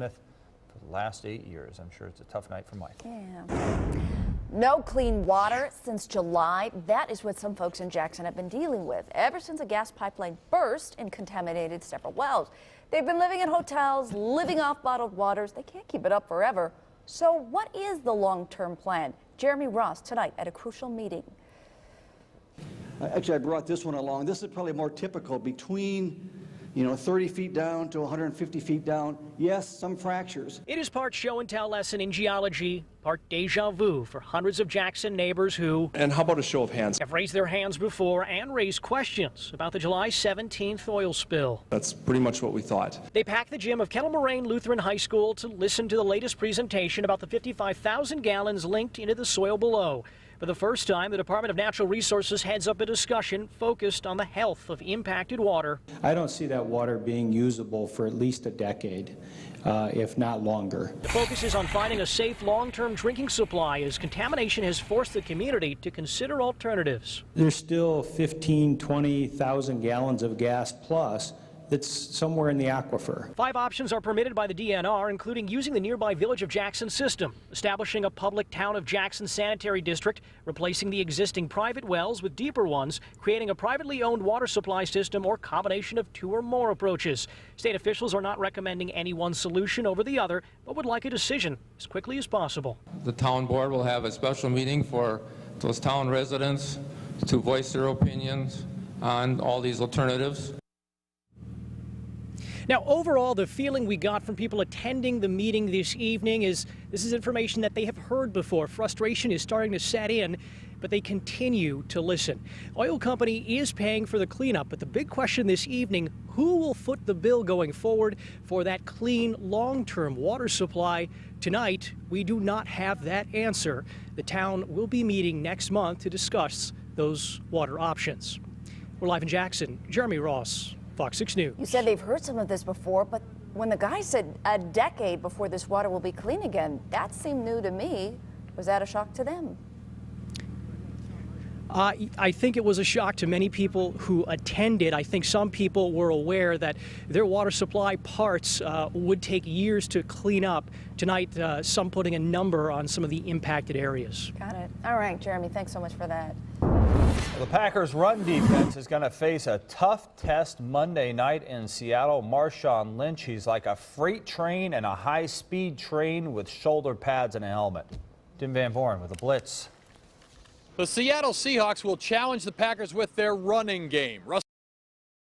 Smith for the last 8 years. I'm sure it's a tough night for Mike. Yeah. No clean water since July. That is what some folks in Jackson have been dealing with ever since a gas pipeline burst and contaminated several wells. They've been living in hotels, living off bottled waters. They can't keep it up forever. So what is the long-term plan? Jeremy Ross tonight at a crucial meeting. Actually, I brought this one along. This is probably more typical between 30 feet down to 150 feet down. Yes, some fractures. It is part show and tell lesson in geology, part deja vu for hundreds of Jackson neighbors who... And how about a show of hands? ...have raised their hands before and raised questions about the July 17th oil spill. That's pretty much what we thought. They packed the gym of Kettle Moraine Lutheran High School to listen to the latest presentation about the 55,000 gallons linked into the soil below. For the first time, the Department of Natural Resources heads up a discussion focused on the health of impacted water. I don't see that water being usable for at least a decade, if not longer. The focus is on finding a safe long-term drinking supply as contamination has forced the community to consider alternatives. There's still 15, 20,000 gallons of gas plus that's somewhere in the aquifer. 5 options are permitted by the DNR, including using the nearby Village of Jackson system, establishing a public Town of Jackson sanitary district, replacing the existing private wells with deeper ones, creating a privately owned water supply system, or combination of 2 or more approaches. State officials are not recommending any one solution over the other, but would like a decision as quickly as possible. The town board will have a special meeting for those town residents to voice their opinions on all these alternatives. Now, overall, the feeling we got from people attending the meeting this evening is this is information that they have heard before. Frustration is starting to set in, but they continue to listen. Oil company is paying for the cleanup, but the big question this evening, who will foot the bill going forward for that clean, long-term water supply? Tonight, we do not have that answer. The town will be meeting next month to discuss those water options. We're live in Jackson. Jeremy Ross, Fox 6 News. You said they've heard some of this before, but when the guy said a decade before this water will be clean again, that seemed new to me. Was that a shock to them? I think it was a shock to many people who attended. I think some people were aware that their water supply parts would take years to clean up. Tonight, some putting a number on some of the impacted areas. Got it. All right, Jeremy, thanks so much for that. The Packers' run defense is going to face a tough test Monday night in Seattle. Marshawn Lynch, he's like a freight train and a high-speed train with shoulder pads and a helmet. Tim Van Voren with a blitz. The Seattle Seahawks will challenge the Packers with their running game.